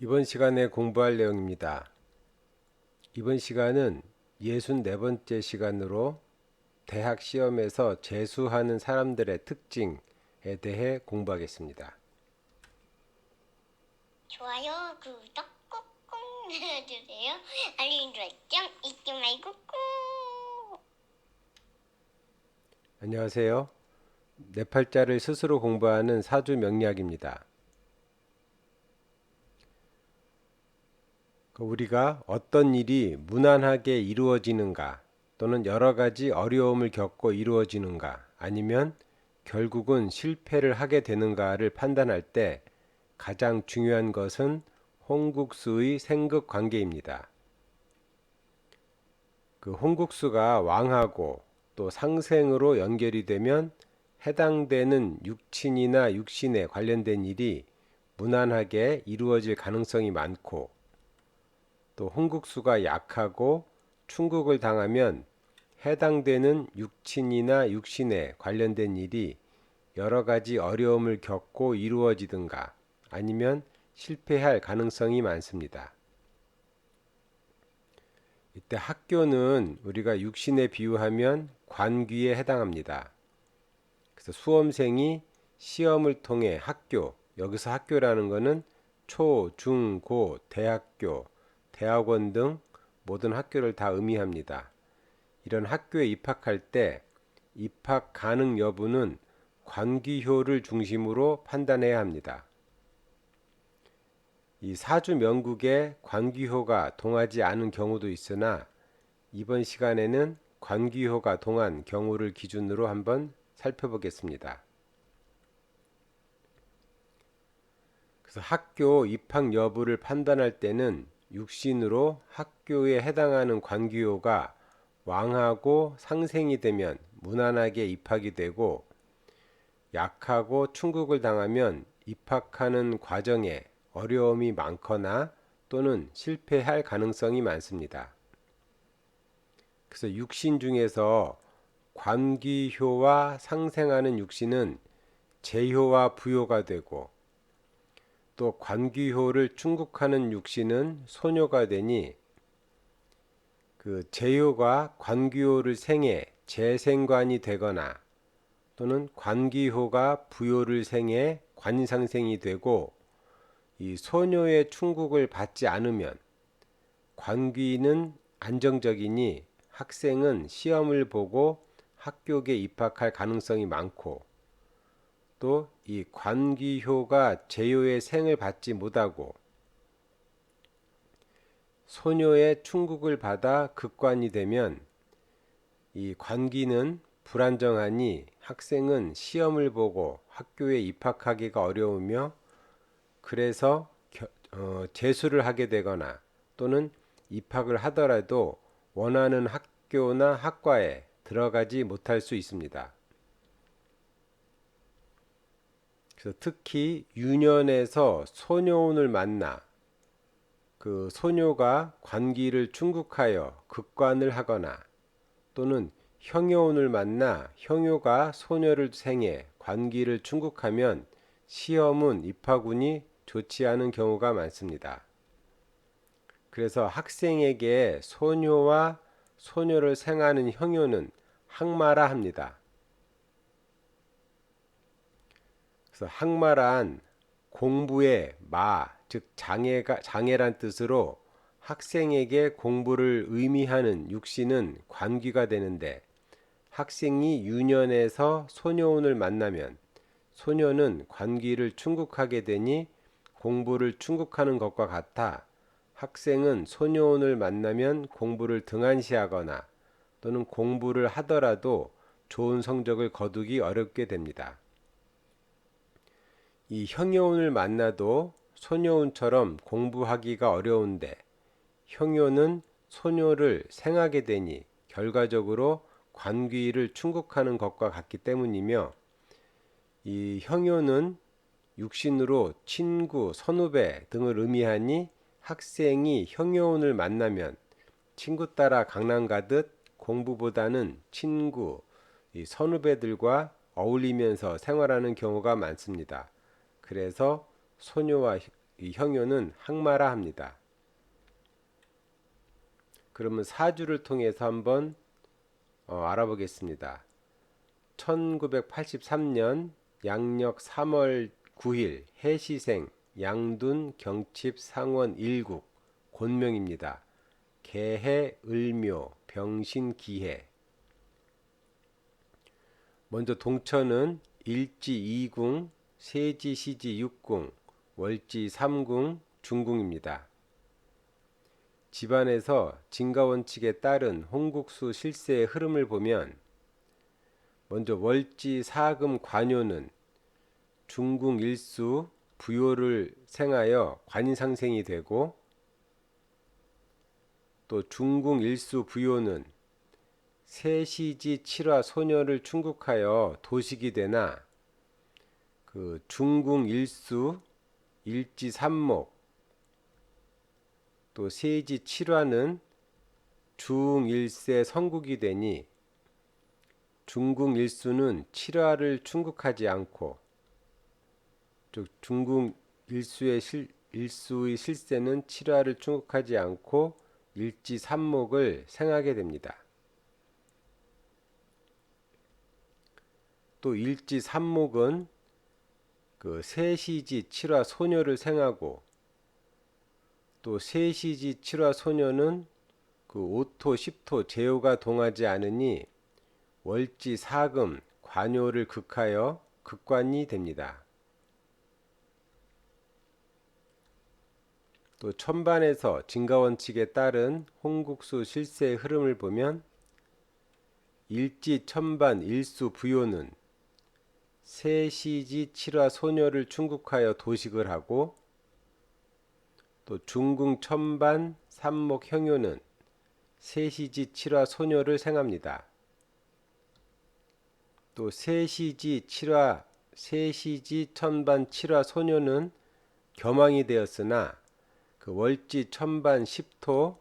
이번 시간에 공부할 내용입니다. 이번 시간은 64번째 시간으로 대학 시험에서 재수하는 사람들의 특징에 대해 공부하겠습니다. 좋아요, 구독 꾹꾹 눌러주세요. 알림 설정 잊지 말고 꾹. 안녕하세요. 네 팔자를 스스로 공부하는 사주 명리학입니다. 우리가 어떤 일이 무난하게 이루어지는가 또는 여러 가지 어려움을 겪고 이루어지는가 아니면 결국은 실패를 하게 되는가를 판단할 때 가장 중요한 것은 홍국수의 생극 관계입니다. 그 홍국수가 왕하고 또 상생으로 연결이 되면 해당되는 육친이나 육신에 관련된 일이 무난하게 이루어질 가능성이 많고, 또 홍국수가 약하고 충국을 당하면 해당되는 육친이나 육신에 관련된 일이 여러 가지 어려움을 겪고 이루어지든가 아니면 실패할 가능성이 많습니다. 이때 학교는 우리가 육신에 비유하면 관귀에 해당합니다. 그래서 수험생이 시험을 통해 학교, 여기서 학교라는 것은 초, 중, 고, 대학교, 대학원 등 모든 학교를 다 의미합니다. 이런 학교에 입학할 때 입학 가능 여부는 관귀효를 중심으로 판단해야 합니다. 이 사주 명국에 관귀효가 동하지 않은 경우도 있으나 이번 시간에는 관귀효가 동한 경우를 기준으로 한번 살펴보겠습니다. 그래서 학교 입학 여부를 판단할 때는 육신으로 학교에 해당하는 관귀효가 왕하고 상생이 되면 무난하게 입학이 되고, 약하고 충국을 당하면 입학하는 과정에 어려움이 많거나 또는 실패할 가능성이 많습니다. 그래서 육신 중에서 관귀효와 상생하는 육신은 재효와 부효가 되고, 또 관귀효를 충국하는 육신은 소묘가 되니 그 재효가 관귀효를 생해 재생관이 되거나 또는 관귀효가 부효를 생해 관상생이 되고, 이 소묘의 충국을 받지 않으면 관귀는 안정적이니 학생은 시험을 보고 학교에 입학할 가능성이 많고, 또 이 관귀효가 재효의 생을 받지 못하고 소묘의 충국을 받아 극관이 되면 이 관귀는 불안정하니 학생은 시험을 보고 학교에 입학하기가 어려우며, 그래서 재수를 하게 되거나 또는 입학을 하더라도 원하는 학교나 학과에 들어가지 못할 수 있습니다. 그래서 특히 유년에서 소녀운을 만나 그 소녀가 관귀를 충국하여 극관을 하거나 또는 형요운을 만나 형요가 소녀를 생해 관귀를 충국하면 시험은 입학운이 좋지 않은 경우가 많습니다. 그래서 학생에게 소녀와 소녀를 생하는 형요는 학마라 합니다. 그래서 학마란 공부의 마, 즉 장애란 뜻으로 학생에게 공부를 의미하는 육신은 관귀가 되는데, 학생이 유년에서 소녀운을 만나면 소녀는 관귀를 충국하게 되니 공부를 충국하는 것과 같아 학생은 소녀운을 만나면 공부를 등한시하거나 또는 공부를 하더라도 좋은 성적을 거두기 어렵게 됩니다. 이 형요운을 만나도 소녀운처럼 공부하기가 어려운데, 형요는 소녀를 생하게 되니 결과적으로 관귀를 충국하는 것과 같기 때문이며, 이 형요는 육신으로 친구, 선후배 등을 의미하니 학생이 형요운을 만나면 친구 따라 강남 가듯 공부보다는 친구, 이 선후배들과 어울리면서 생활하는 경우가 많습니다. 그래서 소녀와 이 형효는 항마라 합니다. 그러면 사주를 통해서 한번 알아보겠습니다. 1983년 양력 3월 9일 해시생 양둔 경칩 상원 일국 곤명입니다. 개해 을묘 병신 기해. 먼저 동천은 일지 2궁 세지 시지 6궁 월지 3궁 중궁입니다. 집안에서 진가원칙에 따른 홍국수 실세의 흐름을 보면 먼저 월지 4금 관요는 중궁 일수 부요를 생하여 관인상생이 되고, 또 중궁 일수 부요는 세시지 7화 소녀를 충국하여 도식이 되나, 그 중궁 일수 일지 3목 또 세지 7화는 중일세 성국이 되니 중궁 일수는 7화를 충국하지 않고, 즉 중궁 일수의 실세는 7화를 충국하지 않고 일지 3목을 생하게 됩니다. 또 일지 3목은 그 세시지 7화 소녀를 생하고, 또 세시지 7화 소녀는 그 5토 10토 제요가 동하지 않으니 월지 4금 관요를 극하여 극관이 됩니다. 또 천반에서 진가원칙에 따른 홍국수 실세의 흐름을 보면 일지 천반 일수 부요는 세시지 7화 소녀를 충국하여 도식을 하고, 또 중궁 천반 삼목 형효는 세시지 7화 소녀를 생합니다. 또 세시지 천반 7화 소녀는 겸황이 되었으나 그 월지 천반 10토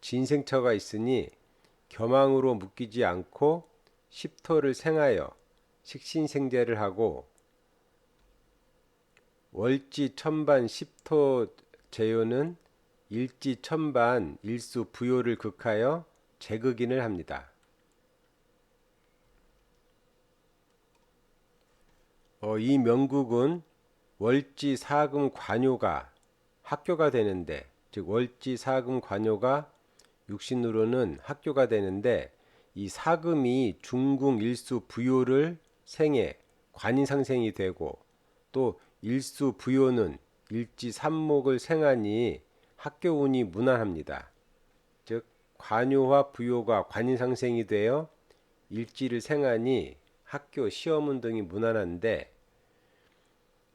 진생처가 있으니 겸황으로 묶이지 않고 10토를 생하여 식신생재를 하고, 월지 천반 10토 제요는 일지 천반 일수 부요를 극하여 재극인을 합니다. 이 명국은 월지 사금 관요가 학교가 되는데, 즉 월지 사금 관요가 육신으로는 학교가 되는데, 이 사금이 중궁 일수 부요를 생해 관인상생이 되고, 또 일수 부요는 일지 삼목을 생하니 학교운이 무난합니다. 즉 관요와 부요가 관인상생이 되어 일지를 생하니 학교 시험운 등이 무난한데,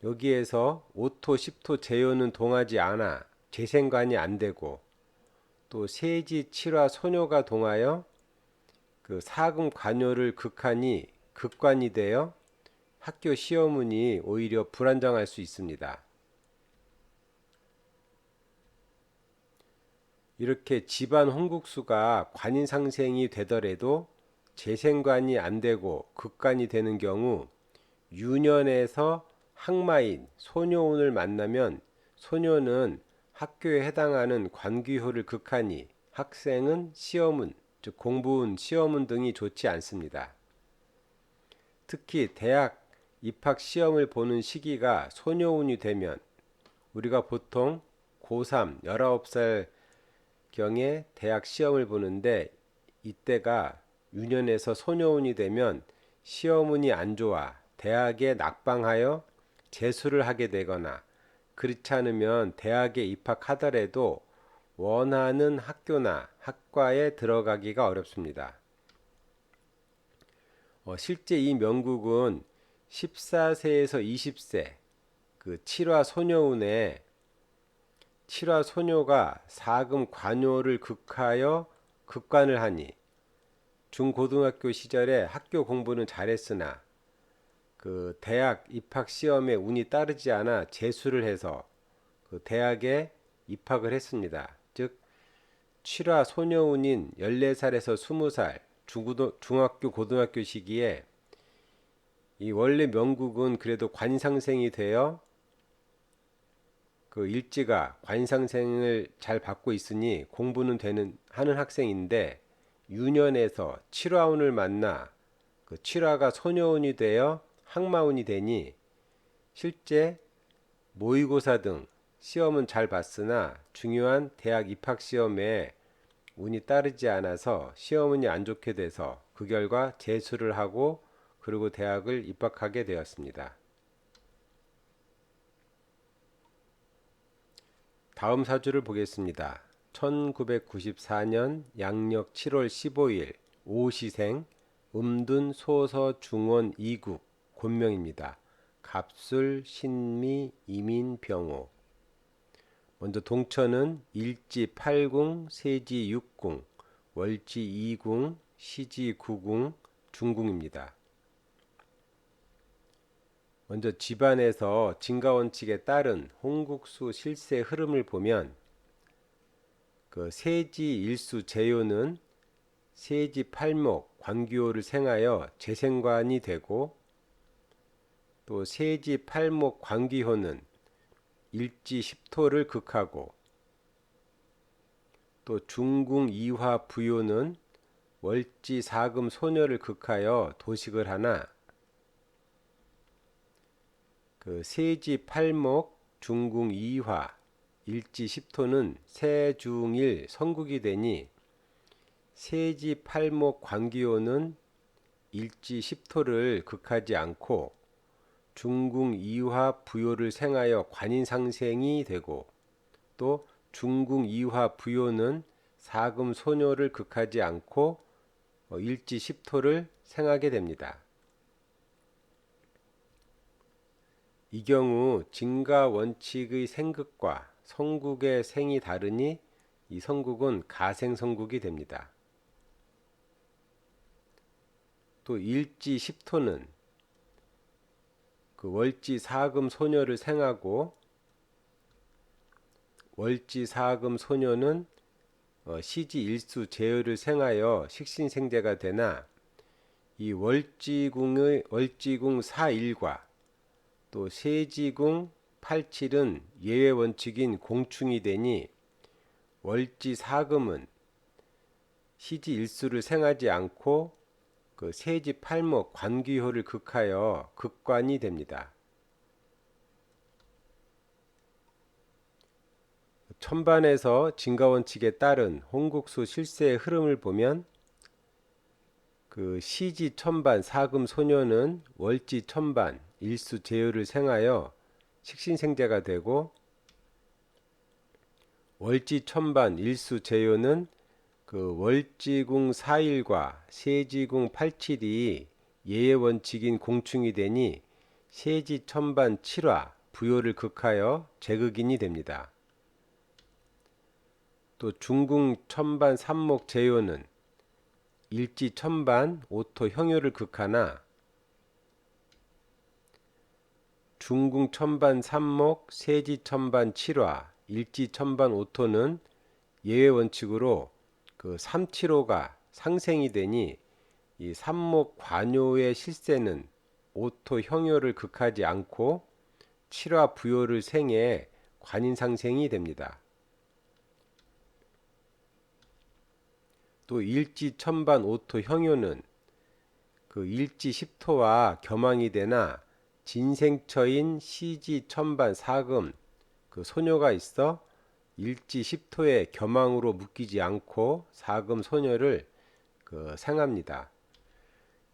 여기에서 5토 10토 제요는 동하지 않아 재생관이 안 되고, 또 세지 7화 소녀가 동하여 그 사금 관요를 극하니 극관이 되어 학교 시험운이 오히려 불안정할 수 있습니다. 이렇게 집안 홍국수가 관인상생이 되더라도 재생관이 안 되고 극관이 되는 경우, 유년에서 항마인 소녀운을 만나면 소녀는 학교에 해당하는 관귀호를 극하니 학생은 시험운, 즉 공부운, 시험운 등이 좋지 않습니다. 특히 대학 입학 시험을 보는 시기가 소녀운이 되면, 우리가 보통 고3 19살 경에 대학 시험을 보는데, 이때가 유년에서 소녀운이 되면 시험운이 안 좋아 대학에 낙방하여 재수를 하게 되거나, 그렇지 않으면 대학에 입학하더라도 원하는 학교나 학과에 들어가기가 어렵습니다. 실제 이 명국은 14세에서 20세 그 7화 소녀운에 7화 소녀가 사금 관요를 극하여 극관을 하니, 중고등학교 시절에 학교 공부는 잘했으나 그 대학 입학 시험에 운이 따르지 않아 재수를 해서 그 대학에 입학을 했습니다. 즉 7화 소녀운인 14살에서 20살 중학교 고등학교 시기에 이 원래 명국은 그래도 관상생이 되어 그 일지가 관상생을 잘 받고 있으니 공부는 하는 학생인데 유년에서 칠화운을 만나 그 칠화가 소녀운이 되어 항마운이 되니 실제 모의고사 등 시험은 잘 봤으나 중요한 대학 입학 시험에 운이 따르지 않아서 시험운이 안 좋게 돼서 그 결과 재수를 하고 그리고 대학을 입학하게 되었습니다. 다음 사주를 보겠습니다. 1994년 양력 7월 15일 오시생 음둔 소서 중원 이국 곤명입니다. 갑술 신미 이민 병호. 먼저 동천은 일지 8궁 세지 6궁 월지 2궁 시지 9궁 중궁입니다. 먼저 집안에서 진가원칙에 따른 홍국수 실세 흐름을 보면 그 세지 일수 재요는 세지 팔목 관귀호를 생하여 재생관이 되고 또 세지 팔목 관귀호는 일지 십토를 극하고 또 중궁 이화 부요는 월지 사금 소녀를 극하여 도식을 하나 그 세지 팔목 중궁 이화 일지 십토는 세중일 성국이 되니 세지 팔목 관귀호는 일지 십토를 극하지 않고 중궁 이화 부요를 생하여 관인상생이 되고 또 중궁 이화 부요는 사금 소녀를 극하지 않고 일지 십토를 생하게 됩니다. 이 경우 진가 원칙의 생극과 성국의 생이 다르니 이 성국은 가생성국이 됩니다. 또 일지 십토는 그 월지 사금 소녀를 생하고 월지 사금 소녀는 시지 일수 재요를 생하여 식신생재가 되나 이 월지궁 사일과 또 세지궁 87은 예외 원칙인 공충이 되니 월지 사금은 시지 일수를 생하지 않고 그 세지 팔목 관귀호를 극하여 극관이 됩니다. 천반에서 진가원칙에 따른 홍국수 실세의 흐름을 보면 그 시지 천반 사금 소녀는 월지 천반 일수 재요를 생하여 식신생재가 되고 월지 천반 일수 재요는 그 월지궁 4일과 세지궁 87이 예의 원칙인 공충이 되니 세지 천반 7화 부요를 극하여 재극인이 됩니다. 또 중궁 천반 3목 재요는 일지 천반 오토 형요를 극하나 중궁 천반 3목 세지 천반 7화 일지 천반 오토는 예외 원칙으로 그 375가 상생이 되니 이 삼목 관요의 실세는 오토 형요를 극하지 않고 7화 부요를 생해 관인상생이 됩니다. 또 일지 천반 오토 형요는 그 일지 십토와 겸황이 되나 진생처인 시지 천반 사금 그 소녀가 있어 일지 십토의 겸황으로 묶이지 않고 사금 소녀를 그 생합니다.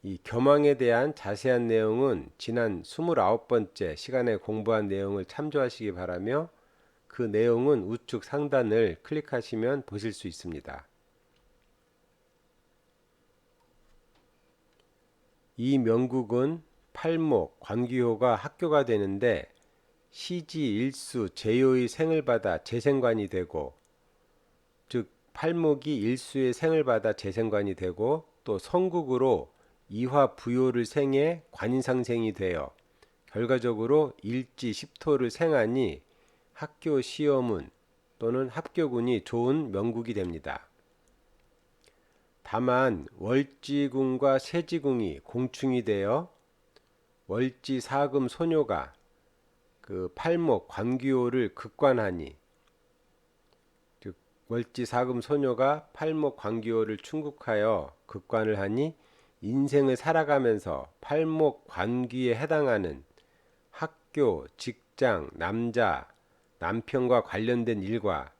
이 겸황에 대한 자세한 내용은 지난 29번째 시간에 공부한 내용을 참조하시기 바라며 그 내용은 우측 상단을 클릭하시면 보실 수 있습니다. 이 명국은 팔목 관귀호가 학교가 되는데 시지 일수 재요의 생을 받아 재생관이 되고 즉 팔목이 일수의 생을 받아 재생관이 되고 또 성국으로 이화 부요를 생해 관인상생이 되어 결과적으로 일지 십토를 생하니 학교 시험운 또는 합격운이 좋은 명국이 됩니다. 다만 월지궁과 세지궁이 공충이 되어 월지 사금 소녀가 그 팔목 관귀호를 극관하니, 즉 월지 사금 소녀가 팔목 관귀호를 충국하여 극관을 하니 인생을 살아가면서 팔목 관귀에 해당하는 학교, 직장, 남편과 관련된 일과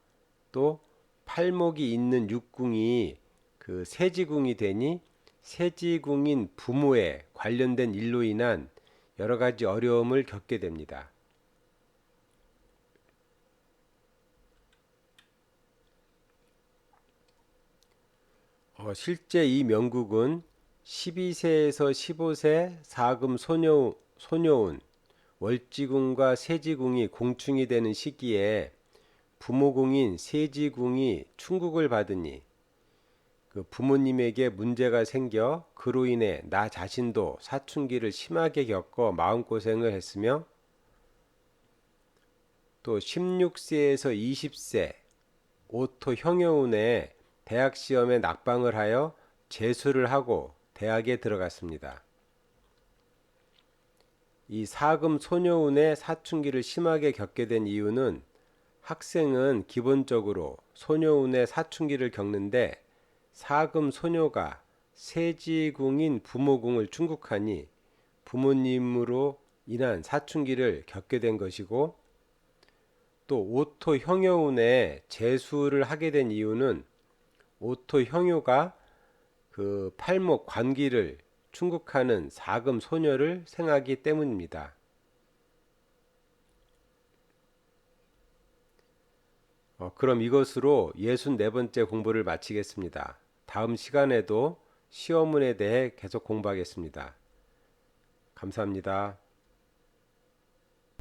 또 팔목이 있는 육궁이 그 세지궁이 되니 세지궁인 부모에 관련된 일로 인한 여러 가지 어려움을 겪게 됩니다. 실제 이 명국은 12세에서 15세 사금 소녀운 월지궁과 세지궁이 공충이 되는 시기에 부모궁인 세지궁이 충국을 받으니 그 부모님에게 문제가 생겨 그로 인해 나 자신도 사춘기를 심하게 겪어 마음고생을 했으며 또 16세에서 20세 오토 형여운에 대학 시험에 낙방을 하여 재수를 하고 대학에 들어갔습니다. 이 사금 소녀운의 사춘기를 심하게 겪게 된 이유는 학생은 기본적으로 소녀운의 사춘기를 겪는데 사금 소녀가 세지궁인 부모궁을 충국하니 부모님으로 인한 사춘기를 겪게 된 것이고, 또 오토 형여운에 재수를 하게 된 이유는 오토 형요가 그 팔목 관기를 충국하는 사금 소녀를 생하기 때문입니다. 그럼 이것으로 64번째 공부를 마치겠습니다. 다음 시간에도 시험문에 대해 계속 공부하겠습니다. 감사합니다.